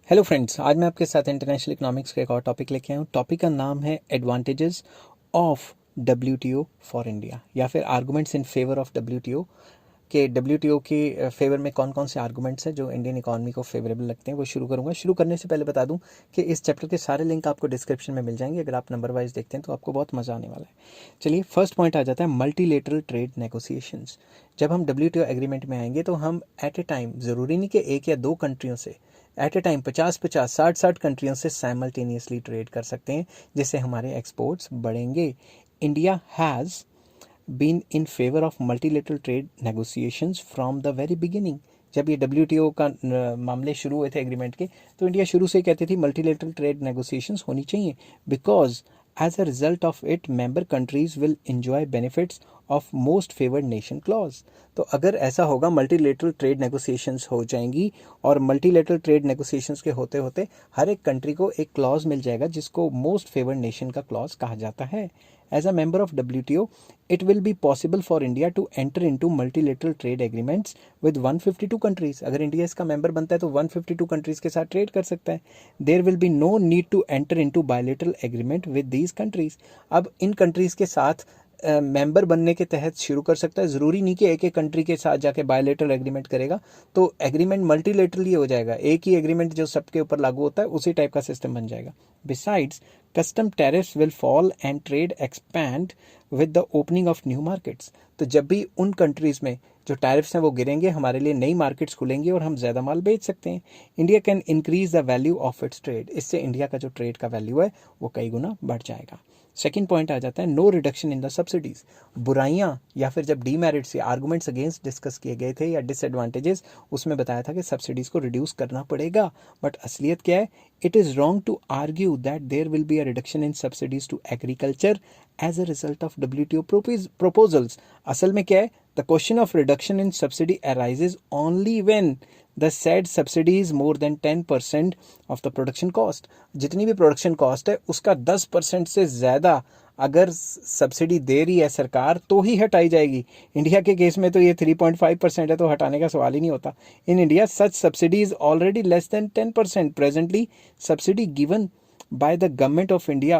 Hello friends, आज मैं आपके साथ इंटरनेशनल इकोनॉमिक्स का एक और टॉपिक लेके आया हूँ। टॉपिक का नाम है advantages of WTO for India, या फिर arguments in favour of WTO. के डब्ल्यूटीओ के फेवर में कौन कौन से आर्गुमेंट्स हैं जो इंडियन इकोनॉमी को फेवरेबल लगते हैं, वो शुरू करूंगा। शुरू करने से पहले बता दूं कि इस चैप्टर के सारे लिंक आपको डिस्क्रिप्शन में मिल जाएंगे। अगर आप नंबर वाइज देखते हैं तो आपको बहुत मजा आने वाला है। चलिए, फर्स्ट पॉइंट आ जाता है मल्टीलेटरल ट्रेड नेगोशिएशंस। जब हम डब्ल्यूटीओ एग्रीमेंट में आएंगे तो हम एट ए टाइम, ज़रूरी नहीं कि एक या दो कंट्रियों से, एट ए टाइम 50-50, 60-60 कंट्रियों से साइमल्टेनियसली ट्रेड कर सकते हैं, जिससे हमारे एक्सपोर्ट्स बढ़ेंगे। India has been in favour of multilateral trade negotiations from the very beginning. जब ये डब्ल्यूटीओ का मामले शुरू हुए थे एग्रीमेंट के, तो इंडिया शुरू से कहती थी मल्टीलेटरल ट्रेड नेगोशिएशंस होनी चाहिए, because as a result of it member countries will enjoy benefits of most favoured nation clause. तो अगर ऐसा होगा, मल्टीलेटरल ट्रेड नेगोशिएशंस हो जाएंगी, और मल्टीलेटरल ट्रेड नेगोशिएशंस के होते होते हर एक कंट्री को एक क्लॉज मिल जाएगा जिसको मोस्ट फेवर्ड नेशन का क्लॉज कहा जाता है। As a member of WTO, it will be possible for India to enter into multilateral trade agreements with 152 countries. अगर इंडिया इसका मेंबर बनता है तो 152 कंट्रीज के साथ ट्रेड कर सकता है। There will be no need to enter into bilateral agreement with these countries. अब इन कंट्रीज के साथ मेंबर बनने के तहत शुरू कर सकता है। ज़रूरी नहीं कि एक एक कंट्री के साथ जाके बायलेटरल एग्रीमेंट करेगा, तो एग्रीमेंट मल्टीलेटरली हो जाएगा। एक ही एग्रीमेंट जो सबके ऊपर लागू होता है उसी टाइप का सिस्टम बन जाएगा। Besides, custom tariffs will fall and trade expand with the opening of new markets. तो जब भी उन कंट्रीज़ में जो टैरिफ्स हैं वो गिरेंगे, हमारे लिए नई मार्केट्स खुलेंगी और हम ज़्यादा माल बेच सकते हैं। India can increase the value of its trade. इससे इंडिया का जो ट्रेड का वैल्यू है वो कई गुना बढ़ जाएगा। सेकेंड पॉइंट आ जाता है no reduction in the subsidies. बुराइयां या फिर जब डीमेरिट्स या आर्गुमेंट्स अगेंस्ट डिस्कस किए गए थे या डिसएडवांटेजेस, उसमें बताया था कि सब्सिडीज को रिड्यूस करना पड़ेगा। बट असलियत क्या है? It is wrong to argue that there will be a reduction in subsidies to agriculture as a result of WTO proposals. असल में क्या है? The question of reduction in subsidy arises only when the said subsidy is more than 10% of the production cost. जितनी भी production cost है उसका 10% से ज़्यादा अगर सब्सिडी दे रही है सरकार तो ही हटाई जाएगी। इंडिया के केस में तो ये 3.5% है, तो हटाने का सवाल ही नहीं होता। In India such subsidy is already less than 10%। Presently subsidy given by the government of India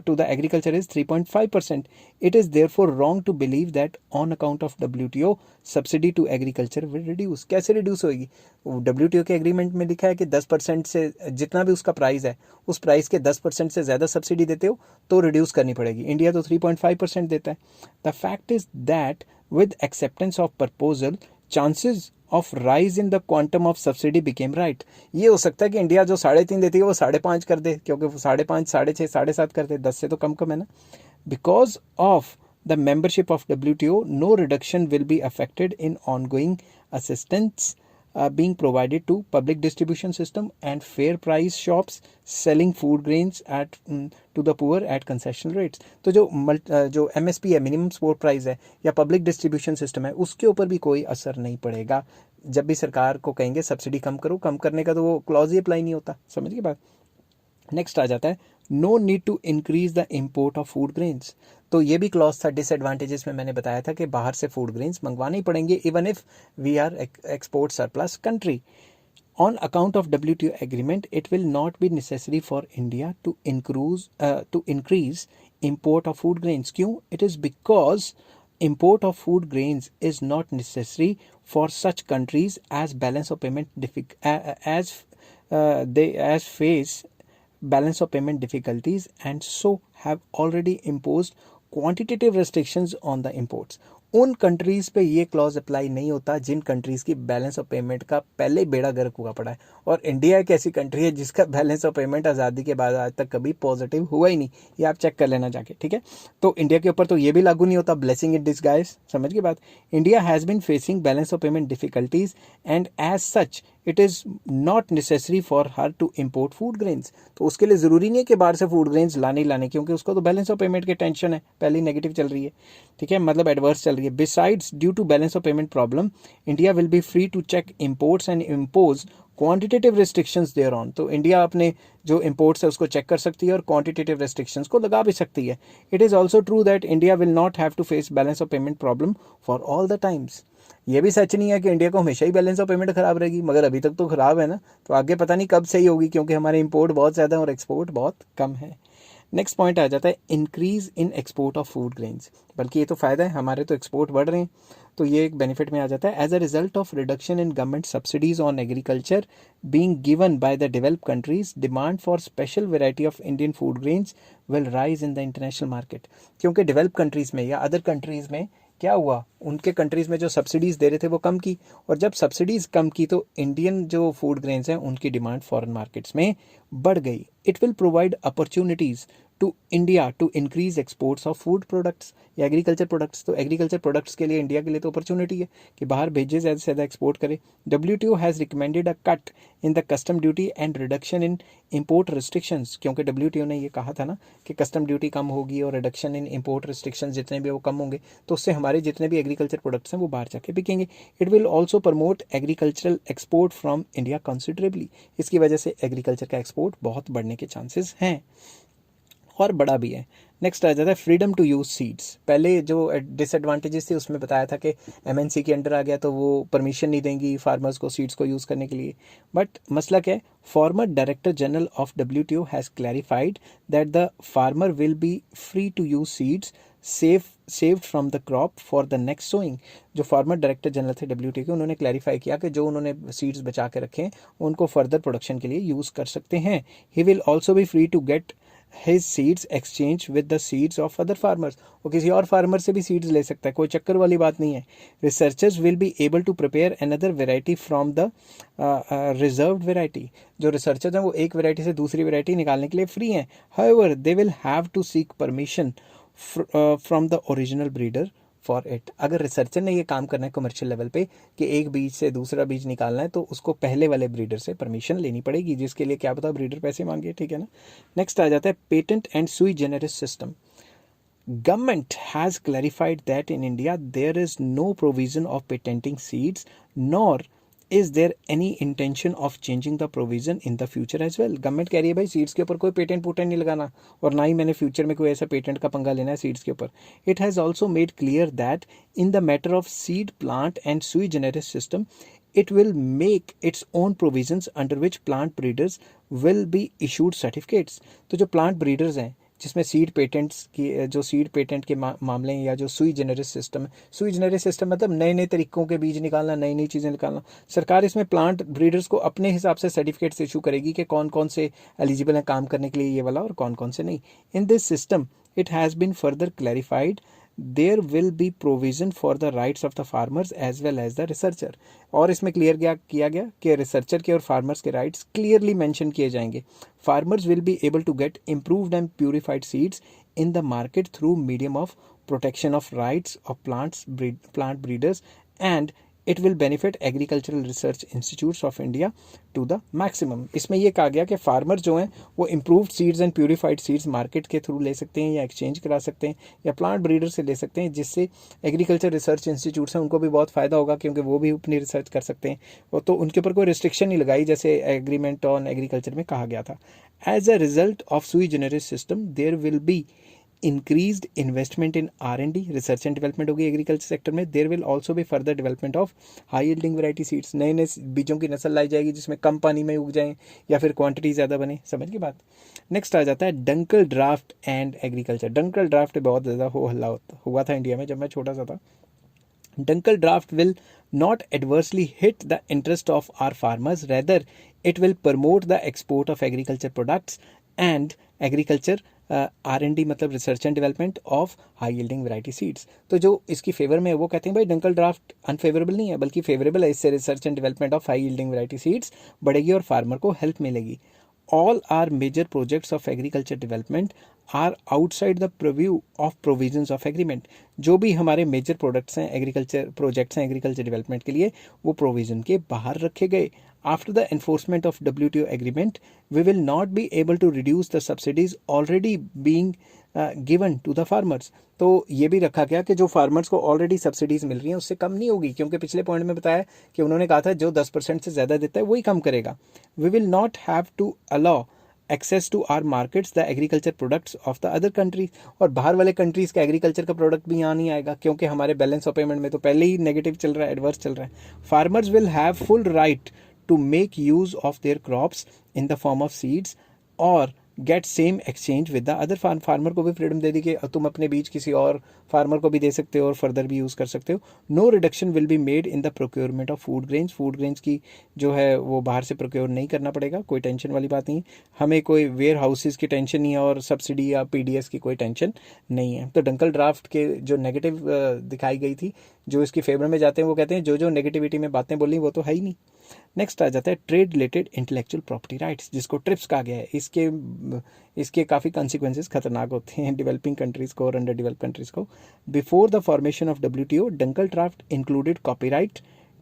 to the agriculture is 3.5%. It is therefore wrong to believe that on account of WTO subsidy to agriculture will reduce. कैसे reduce होगी? WTO के agreement में लिखा है कि 10% से जितना भी उसका प्राइस है, उस प्राइस के 10% से ज़्यादा सब्सिडी देते हो तो रिड्यूस करनी पड़ेगी। इंडिया तो 3.5% देता है। The fact is that with acceptance of proposal chances of rise in the quantum of subsidy became right. ये हो सकता है कि इंडिया जो 3.5 देती है वो 5.5 कर दे, क्योंकि वो 5.5, 6.5, 7.5 कर दे। 10 से तो कम है ना। Because of the membership of WTO, no reduction will be affected in ongoing assistance being provided to public distribution system and fair price shops selling food grains to the poor at concessional rates. तो जो MSP है, minimum support price है, या public distribution system है, उसके ऊपर भी कोई असर नहीं पड़ेगा। जब भी सरकार को कहेंगे सब्सिडी कम करो, कम करने का तो वो क्लॉज ही अप्लाई नहीं होता। समझिए बात। नेक्स्ट आ जाता है no need to increase the import of food grains. तो ये भी क्लॉज था डिसएडवांटेजेस में। मैंने बताया था कि बाहर से फूड ग्रेन्स मंगवाने ही पड़ेंगे even if we are export surplus country. On account of WTO agreement, it will not be necessary for India to increase import of food grains. क्यों? It is because import of food grains is not necessary for such countries as balance of payment as face balance of payment difficulties and so have already imposed quantitative restrictions on the imports. उन countries पे ये clause apply नहीं होता जिन countries की balance of payment का पहले ही बेड़ा गर्क हुआ पड़ा है। और इंडिया एक ऐसी कंट्री है जिसका बैलेंस ऑफ पेमेंट आज़ादी के बाद आज तक कभी पॉजिटिव हुआ ही नहीं। ये आप चेक कर लेना जाके, ठीक है। तो इंडिया के ऊपर तो ये भी लागू नहीं होता। ब्लेसिंग इन डिस्गाइज, समझ की बात। India has been facing balance of payment difficulties and as such it is not necessary for her to import food grains. तो उसके लिए ज़रूरी नहीं है कि बाहर से फूड ग्रेन्स लाने, क्योंकि उसको तो बैलेंस ऑफ पेमेंट की टेंशन है, पहले ही नेगेटिव चल रही है, ठीक है, मतलब एडवर्स चल रही है। करिए, besides due to balance of payment problem India will be free to check imports and impose quantitative restrictions there on. तो इंडिया अपने जो इम्पोर्ट्स है उसको चेक कर सकती है और क्वांटिटेटिव रेस्ट्रिक्शंस को लगा भी सकती है। It is also true that India will not have to face balance of payment problem for all the times. ये भी सच नहीं है कि इंडिया को हमेशा ही बैलेंस ऑफ पेमेंट खराब रहेगी, मगर अभी तक तो खराब है ना, तो आगे पता नहीं कब सही होगी, क्योंकि हमारे इम्पोर्ट बहुत ज़्यादा और एक्सपोर्ट बहुत कम है। नेक्स्ट पॉइंट आ जाता है increase in export of food grains. बल्कि ये तो फ़ायदा है, हमारे तो एक्सपोर्ट बढ़ रहे हैं, तो ये एक बेनिफिट में आ जाता है। As a result of reduction in government subsidies on agriculture being given by the developed countries, demand for special variety of Indian food grains will rise in the international market. क्योंकि developed countries में या other countries में क्या हुआ, उनके countries में जो subsidies दे रहे थे वो कम की, और जब सब्सिडीज़ कम की तो इंडियन जो फूड ग्रेन्स हैं उनकी डिमांड फॉरेन मार्केट्स में बढ़ गई। It will provide opportunities to India to increase exports of food products या एग्रीकल्चर प्रोडक्ट्स। तो एग्रीकल्चर प्रोडक्ट्स के लिए इंडिया के लिए तो अपॉर्चुनिटी है कि बाहर भेजे, ज़्यादा से ज़्यादा एक्सपोर्ट करे। WTO has recommended a cut in the custom duty and reduction in import restrictions. क्योंकि WTO ने ये कहा था ना कि कस्टम ड्यूटी कम होगी और रिडक्शन इन इम्पोर्ट रिस्ट्रिक्शंस जितने भी वो कम होंगे, तो उससे हमारे जितने भी एग्रीकल्चर प्रोडक्ट्स हैं वो बाहर जाके बिकेंगे। It will also promote agricultural export from India considerably. इसकी वजह से एग्रीकल्चर का एक्सपोर्ट बहुत बढ़ने के चांसेस हैं और बड़ा भी है। नेक्स्ट आ जाता है फ्रीडम टू यूज़ सीड्स। पहले जो डिसएडवांटेजेस थे उसमें बताया था कि MNC के अंडर आ गया तो वो परमिशन नहीं देंगी फार्मर्स को सीड्स को यूज़ करने के लिए। बट मसला क्या है, former director general of WTO has clarified that the farmer will be free to use seeds saved from the crop for the next sowing. जो फार्मर डायरेक्टर जनरल थे WTO के, उन्होंने क्लैरिफाई किया कि जो उन्होंने सीड्स बचा के रखे हैं उनको फर्दर प्रोडक्शन के लिए यूज़ कर सकते हैं। He will also be free to get his seeds exchange with the seeds of other farmers। वो किसी और फार्मर से भी सीड्स ले सकता है, कोई चक्कर वाली बात नहीं है। Researchers will be able to prepare another variety from the reserved variety. जो रिसर्चर्स हैं वो एक वेराइटी से दूसरी वेराइटी निकालने के लिए फ्री हैं। However they will have to seek permission from the original breeder for it. अगर रिसर्चर ने ये काम करना है कमर्शियल लेवल पे कि एक बीज से दूसरा बीज निकालना है, तो उसको पहले वाले ब्रीडर से परमिशन लेनी पड़ेगी, जिसके लिए क्या पता ब्रीडर पैसे मांगे, ठीक है ना। नेक्स्ट आ जाता है patent and sui generis system. Government has clarified that in India there is no provision of patenting seeds nor is there any intention of changing the provision in the future as well. Government कह रही है भाई seeds के ऊपर कोई patent नहीं लगाना, और ना ही मैंने फ्यूचर में कोई ऐसा पेटेंट का पंगा लेना है सीड्स के ऊपर। It has also made clear that in the matter of seed plant and sui generis system it will make its own provisions under which plant breeders will be issued certificates। तो जो plant breeders हैं जिसमें seed patents की जो seed patent के मामले हैं या जो सुई जेनेरिस सिस्टम है, सुई जेनेरिस सिस्टम मतलब नए नए तरीकों के बीज निकालना, नई नई चीज़ें निकालना। सरकार इसमें प्लांट ब्रीडर्स को अपने हिसाब से सर्टिफिकेट्स इशू करेगी कि कौन कौन से एलिजिबल हैं काम करने के लिए ये वाला और कौन कौन से नहीं। In this system it has been further clarified there will be provision for the rights of the farmers as well as the researcher। और इसमें क्लियर किया गया कि रिसर्चर के और फार्मर्स के राइट्स क्लियरली मेंशन किए जाएंगे। Farmers will be able to get improved and purified seeds in the market through medium of protection of rights of plant breeders and it will benefit agricultural research institutes of India to the maximum. इसमें यह कहा गया कि farmer जो हैं वो improved seeds and purified seeds market के through ले सकते हैं या एक्सचेंज करा सकते हैं या प्लांट ब्रीडर से ले सकते हैं, जिससे एग्रीकल्चर रिसर्च इंस्टीट्यूट्स हैं उनको भी बहुत फ़ायदा होगा, क्योंकि वो भी अपनी रिसर्च कर सकते हैं। और तो उनके ऊपर कोई रिस्ट्रिक्शन नहीं लगाई जैसे एग्रीमेंट ऑन एग्रीकल्चर में कहा गया था। As a result of sui generis system there will be increased investment in R&D, research and development होगी एग्रीकल्चर सेक्टर में। There will also be further development of high yielding variety seeds. नए नए बीजों की नस्ल लाई जाएगी जिसमें कम पानी में उग जाएं या फिर क्वांटिटी ज़्यादा बने। समझ की बात। नेक्स्ट आ जाता है Dunkel draft and agriculture. Dunkel draft बहुत ज़्यादा हो हल्ला हुआ था इंडिया में जब मैं छोटा सा था। Dunkle draft will not adversely hit the interest of our farmers, rather it will promote the export of agriculture products and agriculture R&D मतलब research and development of high yielding variety seeds. तो जो इसकी favour में है वो कहते हैं भाई डंकल ड्राफ्ट अनफेवरेबल नहीं है बल्कि फेवरेबल है, इससे research and development of high yielding variety seeds बढ़ेगी और फार्मर को हेल्प मिलेगी। All our major projects of agriculture development are outside the preview of provisions of agreement. जो भी हमारे मेजर प्रोडक्ट्स हैं, एग्रीकल्चर प्रोजेक्ट्स हैं एग्रीकल्चर डेवलपमेंट के लिए, वो प्रोविजन के बाहर रखे गए। After the enforcement of WTO agreement we will not be able to reduce the subsidies already being given to the farmers. तो ये भी रखा गया कि जो फार्मर्स को ऑलरेडी सब्सिडीज मिल रही हैं उससे कम नहीं होगी, क्योंकि पिछले पॉइंट में बताया कि उन्होंने कहा था जो 10% से ज़्यादा देता है वही कम करेगा। We will not have to allow access to our markets the agriculture products of the other countries. और बाहर वाले कंट्रीज का एग्रीकल्चर का प्रोडक्ट भी यहाँ नहीं आएगा, क्योंकि हमारे बैलेंस ऑफ पेमेंट में तो पहले ही नेगेटिव चल रहा है, एडवर्स चल रहा है। Farmers will have full right to make use of their crops in the form of seeds और get same exchange with the other farmer को भी फ्रीडम दे दी कि तुम अपने बीज किसी और फार्मर को भी दे सकते हो और फर्दर भी यूज़ कर सकते हो। No reduction will be made in the procurement of food grains. Food grains की जो है वो बाहर से प्रोक्योर नहीं करना पड़ेगा, कोई टेंशन वाली बात नहीं है। हमें कोई वेयर हाउसेज की टेंशन नहीं है और सब्सिडी या PDS की कोई टेंशन नहीं है। तो डंकल ड्राफ्ट के जो नेगेटिव दिखाई गई थी, जो इसकी फेवर में जाते हैं वो कहते हैं जो जो नेगेटिविटी में बातें बोली वो तो है ही नहीं। नेक्स्ट आ जाता है trade related intellectual property rights, जिसको ट्रिप्स कहा गया है। इसके काफ़ी कॉन्सिक्वेंसेस खतरनाक होते हैं डेवलपिंग कंट्रीज को और अंडर डेवलप कंट्रीज को। Before the formation of WTO Dunkel draft included copyright,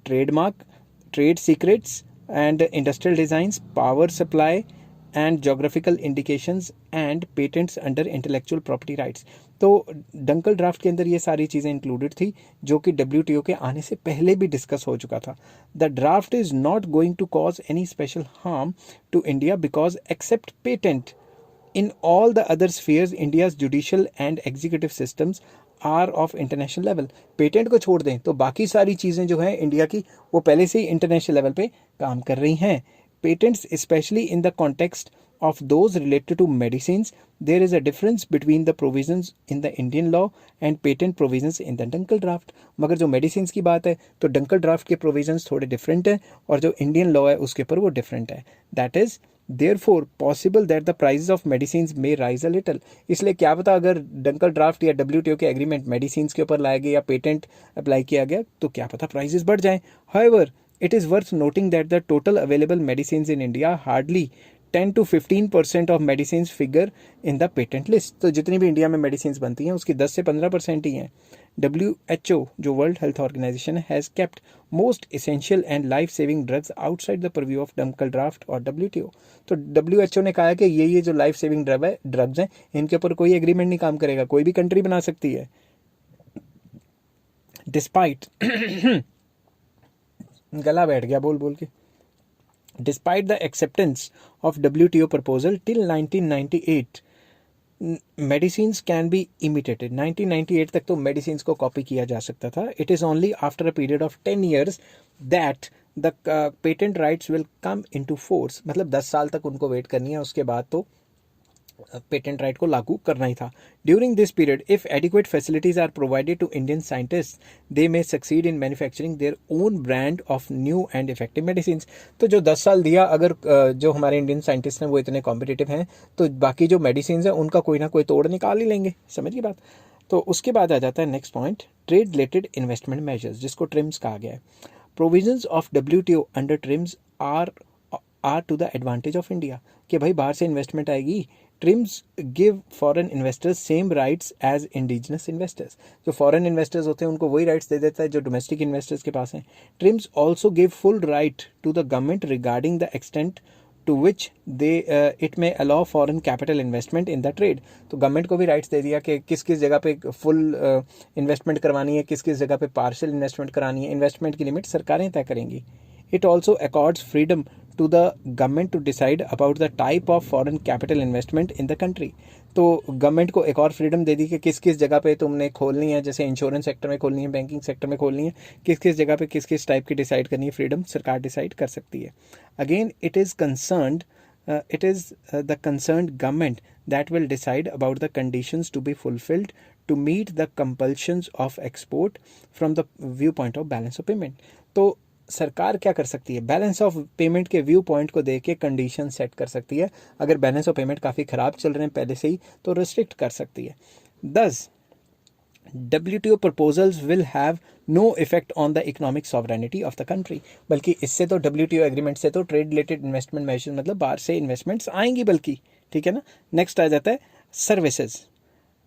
trademark, trade secrets and industrial designs, power supply and geographical indications and patents under intellectual property rights. तो Dunkel draft के अंदर ये सारी चीज़ें included थी जो कि WTO के आने से पहले भी डिस्कस हो चुका था। The draft is not going to cause any special harm to India because except patent in all the other spheres India's judicial and executive systems are of international level. Patent को छोड़ दें तो बाकी सारी चीज़ें जो हैं इंडिया की वो पहले से ही इंटरनेशनल लेवल पे काम कर रही हैं। Patents, especially in the context of those related to medicines, there is a difference between the provisions in the Indian law and patent provisions in the Dunkel draft. मगर जो medicines की बात है तो Dunkel draft के provisions थोड़े different हैं और जो Indian law है उसके ऊपर वो different है। That is therefore possible that the prices of medicines may rise a little। इसलिए क्या पता अगर Dunkel draft या WTO के agreement medicines के ऊपर लाए गए या patent अप्लाई किया गया तो क्या पता prices बढ़ जाएं। However, it is worth noting that the total available medicines in India hardly 10 to 15% of medicines figure in the patent list। तो जितनी भी इंडिया में मेडिसिन बनती हैं उसकी 10 से 15% ही हैं। WHO जो वर्ल्ड हेल्थ ऑर्गेनाइजेशन है has kept most essential and life saving drugs outside the purview of Dunkel draft और WTO। तो WHO ने कहा है कि ये जो लाइफ सेविंग ड्रग्स हैं इनके ऊपर कोई एग्रीमेंट नहीं काम करेगा, कोई भी कंट्री बना सकती है। डिस्पाइट गला बैठ गया बोल बोल के। Despite the acceptance of WTO proposal till 1998 medicine can be imitated. 1998 तक तो मेडिसिन को कॉपी किया जा सकता था। It is only after a period of 10 years that the patent rights will come into force. मतलब 10 साल तक उनको वेट करनी है, उसके बाद तो पेटेंट राइट को लागू करना ही था। During this period if adequate facilities are provided to Indian scientist they may succeed in manufacturing their own brand of new and effective medicine. तो जो 10 साल दिया, अगर जो हमारे इंडियन साइंटिस्ट हैं वो इतने कॉम्पिटिटिव हैं तो बाकी जो मेडिसिन है उनका कोई ना कोई तोड़ निकाल ही लेंगे। समझिए बात। तो उसके बाद आ जाता है next point, trade related investment measures, जिसको ट्रिम्स कहा गया है। Provisions of WTO under TRIMs are to the advantage of India. कि भाई बाहर से इन्वेस्टमेंट आएगी। TRIMs give foreign investors same rights as indigenous investors. जो फॉरेन इन्वेस्टर्स होते हैं उनको वही राइट्स दे देता है जो डोमेस्टिक इन्वेस्टर्स के पास हैं। TRIMs also give full right to the government regarding the extent to which it में allow foreign capital investment in the trade. तो गवर्नमेंट को भी राइट्स दे दिया कि किस किस जगह पे फुल इन्वेस्टमेंट करवानी है, किस किस जगह पे पार्शियल इन्वेस्टमेंट करानी है। इन्वेस्टमेंट की लिमिट सरकारें तय करेंगी। It also accords freedom to the government to decide about the type of foreign capital investment in the country। तो गवर्नमेंट को एक और फ्रीडम दे दी कि किस किस जगह पे तुमने खोलनी है, जैसे इंश्योरेंस सेक्टर में खोलनी है, बैंकिंग सेक्टर में खोलनी है, किस किस जगह पे किस किस टाइप की डिसाइड करनी है, फ्रीडम सरकार डिसाइड कर सकती है। Again it is the concerned government that will decide about the conditions to be fulfilled to meet the compulsions of export from the viewpoint of balance of payment। तो सरकार क्या कर सकती है, बैलेंस ऑफ पेमेंट के view point को देख के कंडीशन सेट कर सकती है। अगर बैलेंस ऑफ पेमेंट काफ़ी ख़राब चल रहे हैं पहले से ही तो रिस्ट्रिक्ट कर सकती है। Thus WTO proposals will have no effect on the economic sovereignty of the country. बल्कि इससे तो WTO एग्रीमेंट से तो ट्रेड रिलेटेड इन्वेस्टमेंट मेजर्स मतलब बाहर से इन्वेस्टमेंट्स आएंगी बल्कि, ठीक है ना। नेक्स्ट आ जाता है services.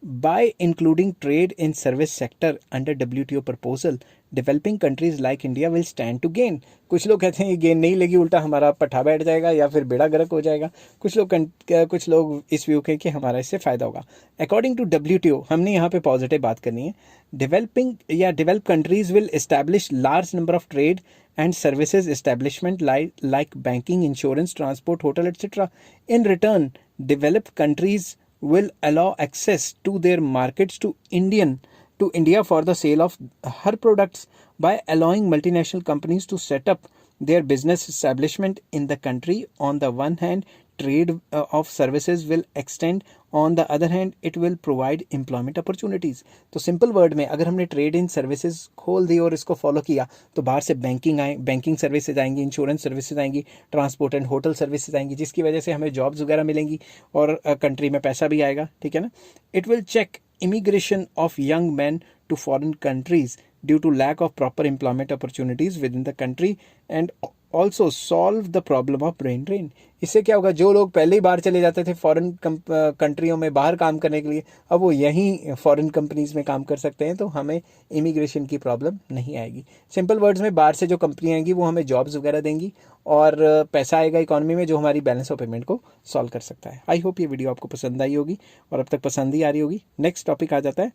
By including trade in service sector under WTO proposal, developing countries like India will stand to gain. कुछ लोग कहते हैं ये गेन नहीं लेगी, उल्टा हमारा पट्टा बैठ जाएगा या फिर बेड़ा गर्क हो जाएगा. कुछ लोग इस व्यू के कि हमारा इससे फ़ायदा होगा. अकॉर्डिंग टू WTO, हमने यहाँ पे पॉजिटिव बात करनी है. Develop countries will establish large number of trade and services establishment like banking, insurance, transport, hotel, etc. In return, developed countries will allow access to their markets to India for the sale of her products by allowing multinational companies to set up their business establishment in the country. On the one hand, trade of services will extend, on the other hand it will provide employment opportunities. तो simple word में अगर हमने trade in services खोल दी और इसको follow किया तो बाहर से बैंकिंग सर्विसेज आएंगी, इंश्योरेंस सर्विसेज आएंगी, ट्रांसपोर्ट एंड होटल सर्विसेज आएंगी, जिसकी वजह से हमें जॉब्स वगैरह मिलेंगी और कंट्री में पैसा भी आएगा. ठीक है ना. It will check immigration of young men to foreign countries due to lack of proper employment opportunities within the country and also solve the problem of brain drain. इससे क्या होगा, जो लोग पहले ही बाहर चले जाते थे फॉरेन कंट्रियों में बाहर काम करने के लिए, अब वो यहीं फॉरेन कंपनीज में काम कर सकते हैं, तो हमें इमिग्रेशन की प्रॉब्लम नहीं आएगी. सिंपल वर्ड्स में बाहर से जो कंपनियाँ आएंगी वो हमें जॉब्स वगैरह देंगी और पैसा आएगा इकोनॉमी में जो हमारी बैलेंस ऑफ पेमेंट को सॉल्व कर सकता है. आई होप ये वीडियो आपको पसंद आई होगी और अब तक पसंद ही आ रही होगी. नेक्स्ट टॉपिक आ जाता है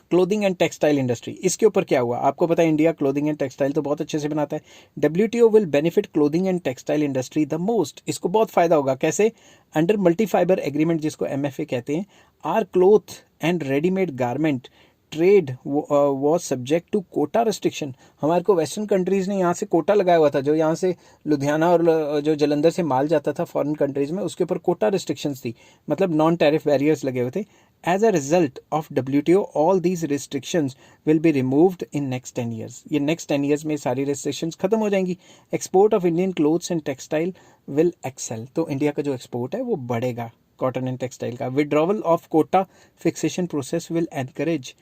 क्लोथिंग एंड टेक्सटाइल इंडस्ट्री. इसके ऊपर क्या हुआ, आपको पता है इंडिया क्लोथिंग एंड टेक्सटाइल तो बहुत अच्छे से बनाता है. WTO will benefit clothing and textile industry the most. इसको बहुत फायदा होगा. कैसे? अंडर मल्टी फाइबर एग्रीमेंट, जिसको MFA कहते हैं, our cloth and readymade garment trade was subject to quota restriction. हमारे को वेस्टर्न कंट्रीज़ ने यहाँ से कोटा लगाया हुआ था. जो यहाँ से लुधियाना और जो जलंधर से माल जाता था फॉरेन कंट्रीज़ में, उसके ऊपर कोटा रिस्ट्रिक्शंस थी, मतलब नॉन टैरिफ बैरियर्स लगे हुए थे. As a result of WTO all these restrictions will be removed in next 10 years. ये नेक्स्ट 10 ईयर्स में सारी रिस्ट्रिक्शंस खत्म हो जाएंगी. Export of Indian cloths and textile will excel. तो इंडिया का जो एक्सपोर्ट है वो बढ़ेगा कॉटन एंड टेक्सटाइल का. Withdrawal of quota fixation process will encourage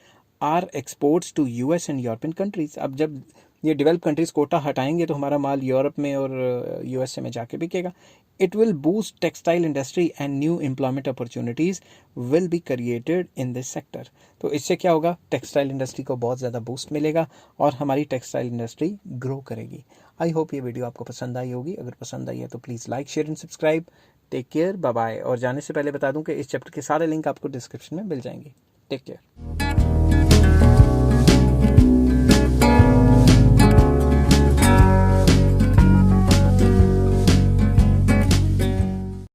our exports to US and European countries. अब जब ये डेवलप कंट्रीज कोटा हटाएंगे तो हमारा माल यूरोप में और USA में जाके बिकेगा. It will boost textile industry and new employment opportunities will be created in this sector. तो इससे क्या होगा, टेक्सटाइल इंडस्ट्री को बहुत ज़्यादा बूस्ट मिलेगा और हमारी टेक्सटाइल इंडस्ट्री ग्रो करेगी. आई होप ये वीडियो आपको पसंद आई होगी. अगर पसंद आई है तो please like, share and subscribe. Take care, bye bye. और जाने से पहले बता दूं कि इस चैप्टर के सारे लिंक आपको डिस्क्रिप्शन में मिल जाएंगे. Take care.